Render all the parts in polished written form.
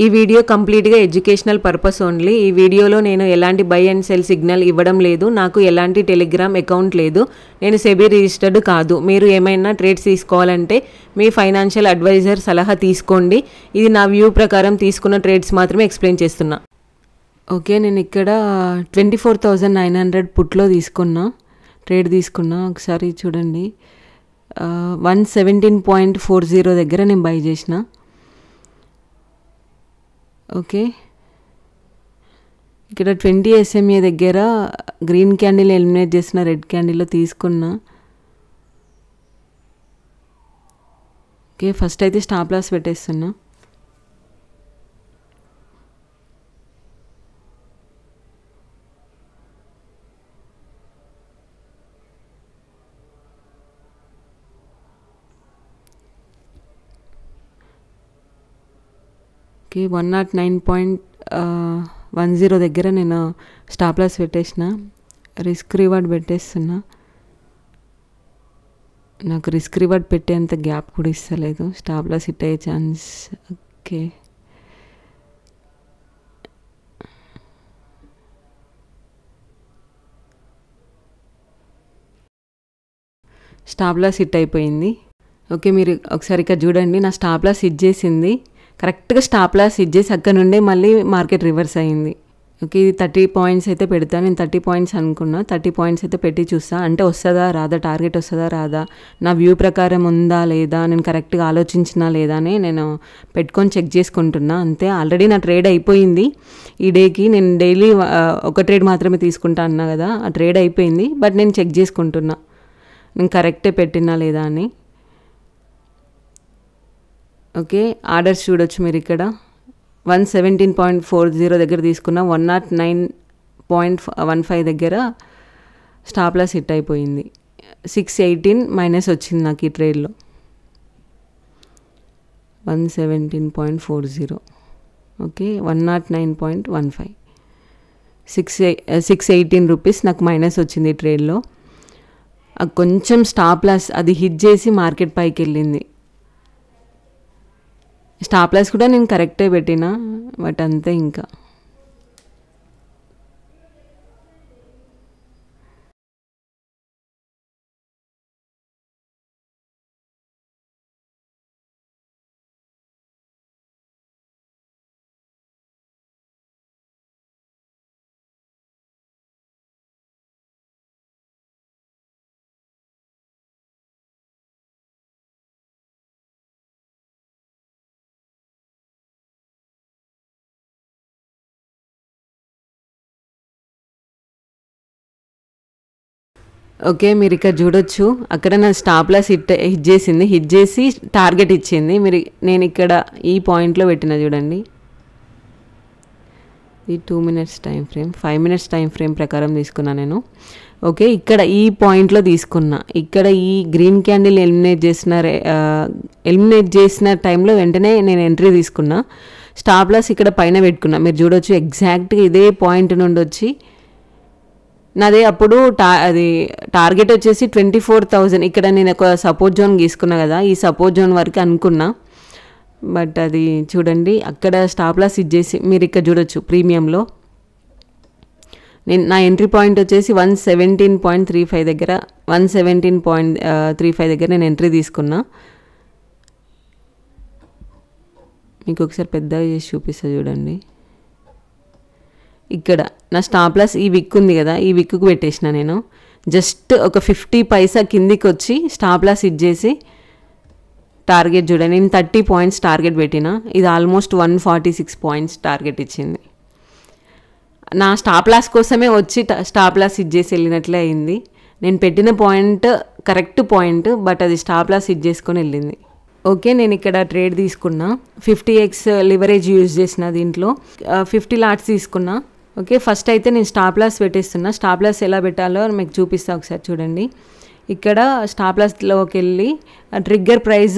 ఈ వీడియో కంప్లీట్గా educational purpose only. ఈ వీడియోలో నేను ఎలాంటి బై అండ్ సెల్ సిగ్నల్ ఇవ్వడం లేదు. నాకు ఎలాంటి టెలిగ్రామ్ అకౌంట్ లేదు. నేను సెబీ రిజిస్టర్డ్ కాదు. మీరు ఏమైనా ట్రేడ్స్ తీసుకోవాలంటే మీ ఫైనాన్షియల్ అడ్వైజర్ సలహా తీసుకోండి. ఇది నా వ్యూ ప్రకారం తీసుకున్న ట్రేడ్స్ మాత్రమే ఎక్స్ప్లెయిన్ చేస్తున్నా. ఓకే, నేను ఇక్కడ 24,900 పుట్లో ట్రేడ్ తీసుకున్నా. ఒకసారి చూడండి, 117.40 దగ్గర నేను బై చేసిన. ఓకే, ఇక్కడ 20 SMA దగ్గర గ్రీన్ క్యాండిల్ ఎలిమినేట్ చేసిన, రెడ్ క్యాండిల్లో తీసుకున్నా. ఓకే, ఫస్ట్ అయితే స్టాప్ లాస్ పెట్టేస్తున్నా. ఓకే, 109.10 దగ్గర నేను స్టాప్ లాస్ పెట్టేసిన. రిస్క్ రివార్డ్ పెట్టేస్తున్నా. నాకు రిస్క్ రివార్డ్ పెట్టేంత గ్యాప్ కూడా ఇస్తలేదు. స్టాప్ లాస్ హిట్ అయ్యే chance. Okay, stop loss hit అయిపోయింది. ఓకే, మీరు ఒకసారి ఇక్కడ చూడండి, నా స్టాప్ లాస్ హిట్ చేసింది. కరెక్ట్గా స్టాప్ లాస్ హిట్ చేసి అక్కడ నుండే మళ్ళీ మార్కెట్ రివర్స్ అయింది. ఓకే, ఇది 30 పాయింట్స్ అయితే పెడతాను. నేను 30 పాయింట్స్ అనుకున్నా. 30 పాయింట్స్ అయితే పెట్టి చూస్తా, అంటే వస్తుందా రాదా, టార్గెట్ వస్తుందా రాదా, నా వ్యూ ప్రకారం ఉందా లేదా, నేను కరెక్ట్గా ఆలోచించినా లేదా అని నేను పెట్టుకొని చెక్ చేసుకుంటున్నా. అంతే, ఆల్రెడీ నా ట్రేడ్ అయిపోయింది. ఈ డేకి నేను డైలీ ఒక ట్రేడ్ మాత్రమే తీసుకుంటా అన్నా కదా, ఆ ట్రేడ్ అయిపోయింది. బట్ నేను చెక్ చేసుకుంటున్నా నేను కరెక్టే పెట్టినా లేదా అని. ఓకే, ఆర్డర్స్ చూడొచ్చు మీరు ఇక్కడ. 117.40 దగ్గర తీసుకున్న, 109.15 దగ్గర స్టాప్ లాస్ హిట్ అయిపోయింది. 618 మైనస్ వచ్చింది నాకు ఈ ట్రేడ్లో. 117.40. ఓకే, 109.15, 618 రూపీస్ నాకు మైనస్ వచ్చింది ఈ ట్రేడ్లో. కొంచెం స్టాప్ లాస్ అది హిట్ చేసి మార్కెట్ పైకి వెళ్ళింది. స్టాప్ లాస్ కూడా నేను కరెక్టే పెట్టినా, బట్ అంతే. ఇంకా ఓకే, మీరు ఇక్కడ చూడొచ్చు, అక్కడ నా స్టాప్ లాస్ హిట్ చేసింది. హిట్ చేసి టార్గెట్ ఇచ్చింది. నేను ఇక్కడ ఈ పాయింట్లో పెట్టిన చూడండి. ఈ 2 minutes time frame, 5 minutes time frame ప్రకారం తీసుకున్నా నేను. ఓకే, ఇక్కడ ఈ పాయింట్లో తీసుకున్నా. ఇక్కడ ఈ గ్రీన్ క్యాండిల్ ఎలిమినేట్ చేసిన టైంలో వెంటనే నేను ఎంట్రీ తీసుకున్నా. స్టాప్ లాస్ ఇక్కడ పైన పెట్టుకున్నా. మీరు చూడొచ్చు, ఎగ్జాక్ట్గా ఇదే పాయింట్ నుండి వచ్చి నాదే అప్పుడు అది టార్గెట్ వచ్చేసి 24,000. ఇక్కడ నేను ఒక సపోర్ట్ జోన్ గీసుకున్నా కదా, ఈ సపోర్ట్ జోన్ వరకు అనుకున్నా. బట్ అది చూడండి, అక్కడ స్టాప్ లాస్ ఇచ్చేసి మీరు ఇక్కడ చూడొచ్చు ప్రీమియంలో నా ఎంట్రీ పాయింట్ వచ్చేసి 117.35 దగ్గర, 117.35 దగ్గర నేను ఎంట్రీ తీసుకున్నా. మీకు ఒకసారి పెద్దగా చేసి చూపిస్తా చూడండి. ఇక్కడ నా స్టాప్ లాస్ ఈ విక్ ఉంది కదా, ఈ విక్కు పెట్టేసిన నేను. జస్ట్ ఒక 50 పైసా కిందికి వచ్చి స్టాప్ లాస్ ఇచ్చేసి టార్గెట్ చూడండి, నేను 30 పాయింట్స్ టార్గెట్ పెట్టిన. ఇది ఆల్మోస్ట్ 146 పాయింట్స్ టార్గెట్ ఇచ్చింది. నా స్టాప్ లాస్ కోసమే వచ్చి స్టాప్ లాస్ ఇచ్చేసి వెళ్ళినట్లే అయింది. నేను పెట్టిన పాయింట్ కరెక్ట్ పాయింట్, బట్ అది స్టాప్ లాస్ ఇచ్చేసుకొని వెళ్ళింది. ఓకే, నేను ఇక్కడ ట్రేడ్ తీసుకున్నా. 50x లివరేజ్ యూజ్ చేసిన, దీంట్లో 50 లాట్స్ తీసుకున్నా. ఓకే, ఫస్ట్ అయితే నేను స్టాప్ లాస్ పెట్టేస్తున్నా. స్టాప్ లాస్ ఎలా పెట్టాలో మీకు చూపిస్తా, ఒకసారి చూడండి. ఇక్కడ స్టాప్ లాస్లోకి వెళ్ళి ట్రిగ్గర్ ప్రైస్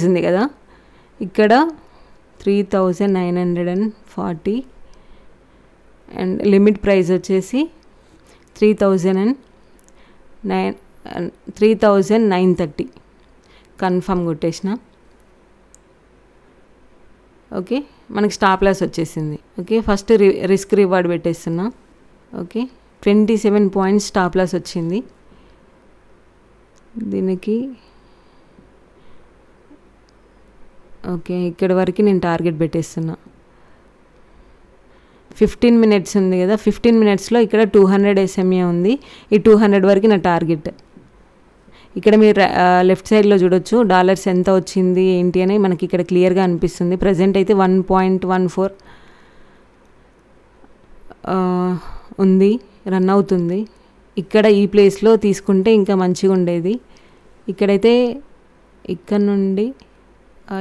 ఉంది కదా, ఇక్కడ 3,940 అండ్ లిమిట్ ప్రైస్ వచ్చేసి 3,930 కన్ఫర్మ్ కొట్టేసిన. ఓకే, మనకి స్టాప్ లాస్ వచ్చేసింది. ఓకే, ఫస్ట్ రిస్క్ రివార్డ్ పెట్టేస్తున్నా. ఓకే, 27 పాయింట్స్ స్టాప్ లాస్ వచ్చింది. దీనికి ఓకే, ఇక్కడ వరకు నేను టార్గెట్ పెట్టేస్తున్నా. 15 మినిట్స్ ఉంది కదా, 15 మినిట్స్లో ఇక్కడ 200 SMA ఉంది. ఈ 200 వరకు నా టార్గెట్. ఇక్కడ మీరు లెఫ్ట్ సైడ్లో చూడొచ్చు డాలర్స్ ఎంత వచ్చింది ఏంటి అని మనకి ఇక్కడ క్లియర్గా అనిపిస్తుంది. ప్రజెంట్ అయితే 1.14 ఉంది, రన్ అవుతుంది. ఇక్కడ ఈ ప్లేస్లో తీసుకుంటే ఇంకా మంచిగా ఉండేది. ఇక్కడైతే ఇక్కడ నుండి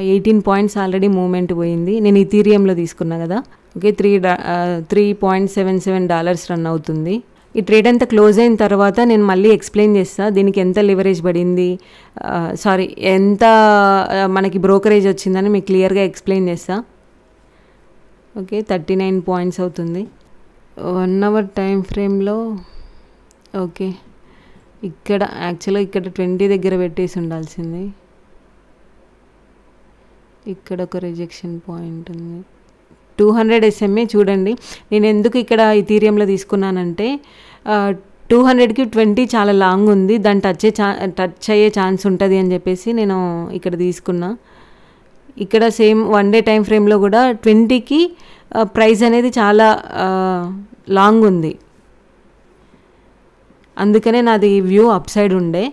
18 పాయింట్స్ ఆల్రెడీ మూవ్మెంట్ పోయింది. నేను ఈథీరియంలో తీసుకున్నా కదా. ఓకే, $3.77 రన్ అవుతుంది. ఈ ట్రేడ్ అంతా క్లోజ్ అయిన తర్వాత నేను మళ్ళీ ఎక్స్ప్లెయిన్ చేస్తాను దీనికి ఎంత లివరేజ్ పడింది, ఎంత మనకి బ్రోకరేజ్ వచ్చిందని మీకు క్లియర్గా ఎక్స్ప్లెయిన్ చేస్తా. ఓకే, 39 పాయింట్స్ అవుతుంది 1 అవర్ టైం ఫ్రేమ్లో. ఓకే, ఇక్కడ యాక్చువల్గా ఇక్కడ 20 దగ్గర పెట్టేసి ఉండాల్సింది. ఇక్కడ ఒక రిజెక్షన్ పాయింట్ ఉంది 200 SMA. చూడండి నేను ఎందుకు ఇక్కడ ఈథీరియంలో తీసుకున్నానంటే 200కి 20 చాలా లాంగ్ ఉంది, దాన్ని టచ్ అయ్యే ఛాన్స్ ఉంటుంది అని చెప్పేసి నేను ఇక్కడ తీసుకున్నా. ఇక్కడ సేమ్ 1 డే టైం ఫ్రేమ్లో కూడా 20కి ప్రైస్ అనేది చాలా లాంగ్ ఉంది, అందుకనే నాది వ్యూ అప్ సైడ్ ఉండే.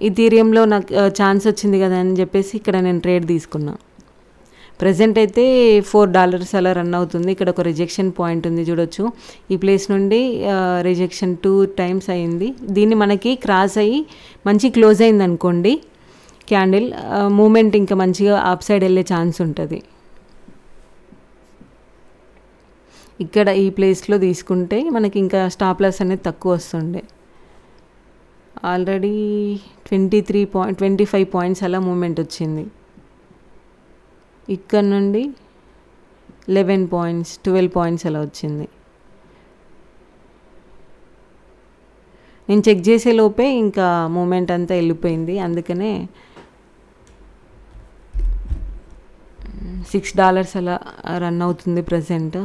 ఈథీరియంలో నాకు ఛాన్స్ వచ్చింది కదా అని చెప్పేసి ఇక్కడ నేను ట్రేడ్ తీసుకున్నా. ప్రజెంట్ అయితే $4 అలా రన్ అవుతుంది. ఇక్కడ ఒక రిజెక్షన్ పాయింట్ ఉంది చూడొచ్చు. ఈ ప్లేస్ నుండి రిజెక్షన్ 2 టైమ్స్ అయింది. దీన్ని మనకి క్రాస్ అయ్యి మంచి క్లోజ్ అయింది అనుకోండి క్యాండిల్, మూమెంట్ ఇంకా మంచిగా అప్ సైడ్ వెళ్ళే ఛాన్స్ ఉంటుంది. ఇక్కడ ఈ ప్లేస్లో తీసుకుంటే మనకి ఇంకా స్టాప్ లాస్ అనేది తక్కువ వస్తుండే. ఆల్రెడీ 25 పాయింట్స్ అలా మూమెంట్ వచ్చింది. ఇక్కడ నుండి 11 పాయింట్స్ 12 పాయింట్స్ అలా వచ్చింది. నేను చెక్ చేసే లోపే ఇంకా మూమెంట్ అంతా వెళ్ళిపోయింది, అందుకనే $6 అలా రన్ అవుతుంది ప్రజెంట్.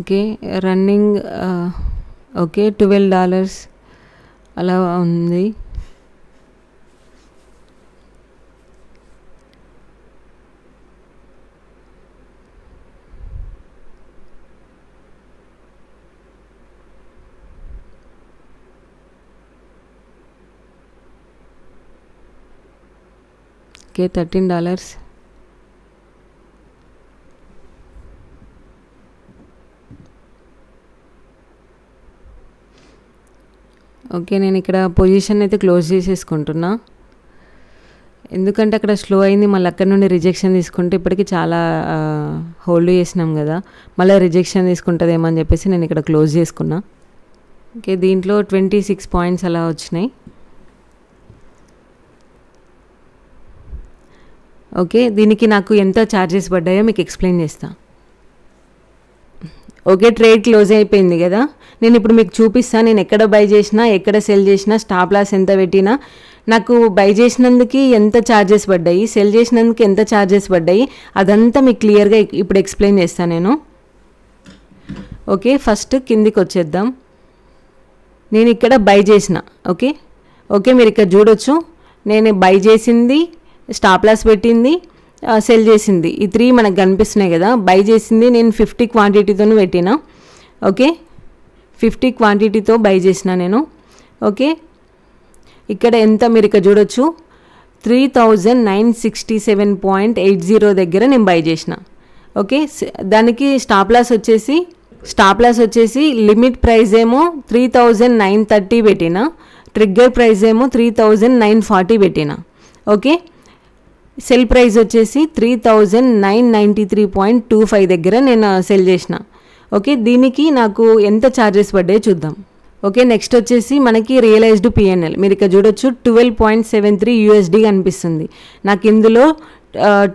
ఓకే రన్నింగ్ ఓకే $12 అలా ఉంది. ఓకే $13. ఓకే నేను ఇక్కడ పొజిషన్ అయితే క్లోజ్ చేసేసుకుంటున్నా, ఎందుకంటే అక్కడ స్లో అయింది. మళ్ళీ అక్కడ నుండి రిజెక్షన్ తీసుకుంటే ఇప్పటికి చాలా హోల్డ్ చేసినాం కదా, మళ్ళీ రిజెక్షన్ తీసుకుంటుందేమో అని చెప్పేసి నేను ఇక్కడ క్లోజ్ చేసుకున్నా. ఓకే దీంట్లో 26 పాయింట్స్ అలా వచ్చినాయి. ఓకే దీనికి నాకు ఎంత ఛార్జెస్ పడ్డాయో మీకు ఎక్స్ప్లెయిన్ చేస్తా. ఓకే ట్రేడ్ క్లోజ్ అయిపోయింది కదా, నేను ఇప్పుడు మీకు చూపిస్తాను నేను ఎక్కడ బై చేసినా ఎక్కడ సెల్ చేసినా స్టాప్ లాస్ ఎంత పెట్టినా నాకు బై చేసినందుకు ఎంత ఛార్జెస్ పడ్డాయి, సెల్ చేసినందుకు ఎంత ఛార్జెస్ పడ్డాయి, అదంతా మీకు క్లియర్గా ఇప్పుడు ఎక్స్ప్లెయిన్ చేస్తాను నేను. ఓకే ఫస్ట్ కిందికి వచ్చేద్దాం. నేను ఇక్కడ బై చేసిన ఓకే ఓకే మీరు ఇక్కడ చూడొచ్చు, నేను బై చేసింది, స్టాప్ లాస్ పెట్టింది, సెల్ చేసింది, ఈ 3 మనకు కనిపిస్తున్నాయి కదా. బై చేసింది నేను 50 క్వాంటిటీతో పెట్టిన. ఓకే 50 క్వాంటిటీతో బై చేసిన నేను. ఓకే ఇక్కడ ఎంత మీరు ఇక్కడ చూడొచ్చు 3967.80 దగ్గర నేను బై చేసిన. ఓకే దానికి స్టాప్ లాస్ వచ్చేసి లిమిట్ ప్రైస్ ఏమో 3930 పెట్టిన, ట్రిగ్గర్ ప్రైస్ ఏమో 3940 పెట్టిన. ఓకే సెల్ ప్రైస్ వచ్చేసి 3993.25 దగ్గర నేను సెల్ చేసిన. ఓకే దీనికి నాకు ఎంత ఛార్జెస్ పడ్డాయో చూద్దాం. ఓకే నెక్స్ట్ వచ్చేసి మనకి రియలైజ్డ్ పిఎన్ఎల్ మీరు ఇక్కడ చూడొచ్చు $12.73 కనిపిస్తుంది. నాకు ఇందులో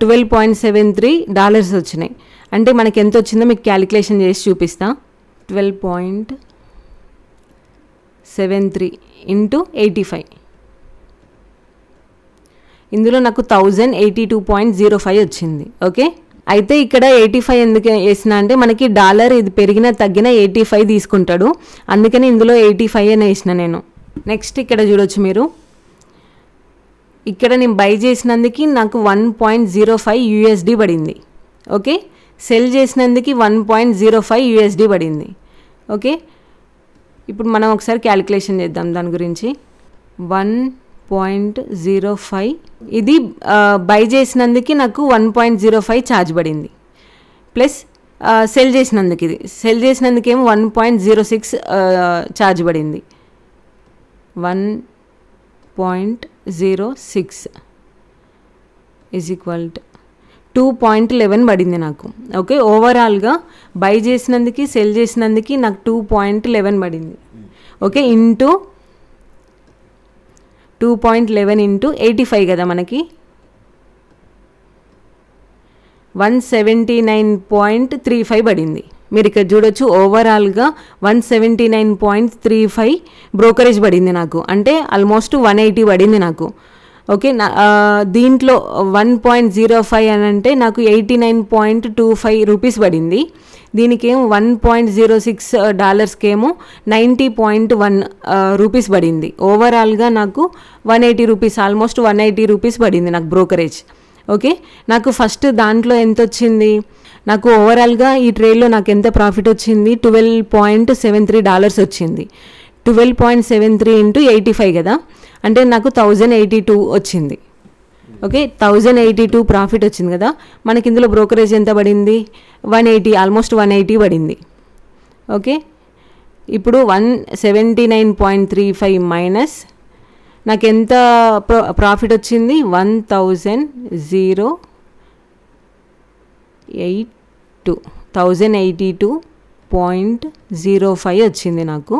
$12.73 వచ్చినాయి. అంటే మనకి ఎంత వచ్చిందో మీకు క్యాలిక్యులేషన్ చేసి చూపిస్తా. 12.73 × 85, ఇందులో నాకు 1082.05 వచ్చింది. ఓకే అయితే ఇక్కడ 85 ఎందుకు వేసిన అంటే మనకి డాలర్ ఇది పెరిగినా తగ్గినా 85 తీసుకుంటాడు, అందుకని ఇందులో 85 అని వేసిన నేను. నెక్స్ట్ ఇక్కడ చూడొచ్చు మీరు, ఇక్కడ నేను బై చేసినందుకు నాకు $1.05 పడింది. ఓకే సెల్ చేసినందుకు $1.05 పడింది. ఓకే ఇప్పుడు మనం ఒకసారి క్యాలిక్యులేషన్ చేద్దాం దాని గురించి. 1.05 ఇది బై చేసినందుకు నాకు 1.05 ఛార్జ్ పడింది, ప్లస్ సెల్ చేసినందుకు ఏమో 1.06 ఛార్జ్ పడింది. 1.06 = 2.11 పడింది నాకు. ఓకే ఓవరాల్గా బై చేసినందుకు సెల్ చేసినందుకు నాకు 2.11 పడింది. ఓకే ఇంటూ 2.11 × 85 కదా మనకి 179.35 పడింది. మీరు ఇక్కడ చూడొచ్చు ఓవరాల్గా 179.35 బ్రోకరేజ్ పడింది నాకు, అంటే ఆల్మోస్ట్ 180 పడింది నాకు. ఓకే దీంట్లో 1.05 అని అంటే నాకు $89.25 పడింది. దీనికేమో $1.06 $90.1 పడింది. ఓవరాల్గా నాకు $180, ఆల్మోస్ట్ $180 పడింది నాకు బ్రోకరేజ్. ఓకే నాకు ఫస్ట్ దాంట్లో ఎంత వచ్చింది, నాకు ఓవరాల్గా ఈ ట్రేడ్లో నాకు ఎంత ప్రాఫిట్ వచ్చింది, $12.73 వచ్చింది. 12.73 × 85 కదా, అంటే నాకు 1082 వచ్చింది. ఓకే 1082 ప్రాఫిట్ వచ్చింది కదా. మనకి ఇందులో బ్రోకరేజ్ ఎంత పడింది, 180, ఆల్మోస్ట్ 180 పడింది. ఓకే ఇప్పుడు 179.35 మైనస్ నాకు ఎంత ప్రాఫిట్ వచ్చింది, 1082.05 వచ్చింది నాకు.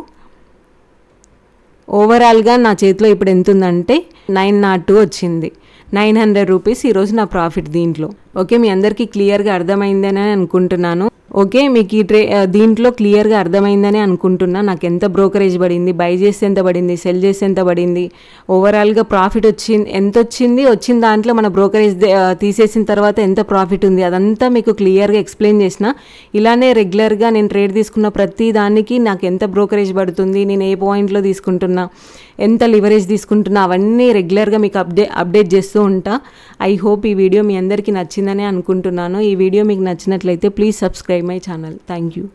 ఓవరాల్గా నా చేతిలో ఇప్పుడు ఎంత ఉందంటే 902 వచ్చింది. $900 ఈరోజు నా ప్రాఫిట్ దీంట్లో. ఓకే మీ అందరికీ క్లియర్గా అర్థమైందని అనుకుంటున్నాను. ఓకే, మీకు ఈ దీంట్లో క్లియర్గా అర్థమైందని అనుకుంటున్నా. నాకు ఎంత బ్రోకరేజ్ పడింది, బై చేస్తే ఎంత పడింది, సెల్ చేస్తే ఎంత పడింది, ఓవరాల్గా ప్రాఫిట్ ఎంత వచ్చిన దాంట్లో మన బ్రోకరేజ్ తీసేసిన తర్వాత ఎంత ప్రాఫిట్ ఉంది, అదంతా మీకు క్లియర్గా ఎక్స్ప్లెయిన్ చేసిన. ఇలానే రెగ్యులర్గా నేను ట్రేడ్ తీసుకున్న ప్రతి దానికి నాకు ఎంత బ్రోకరేజ్ పడుతుంది, నేను ఏ పాయింట్లో తీసుకుంటున్నా, ఎంత లివరేజ్ తీసుకుంటున్నా, అవన్నీ రెగ్యులర్గా మీకు అప్డేట్ చేస్తూ ఉంటా. ఐ హోప్ ఈ వీడియో మీ అందరికీ నచ్చిందని అనుకుంటున్నాను. ఈ వీడియో మీకు నచ్చినట్లయితే please subscribe my channel. Thank you.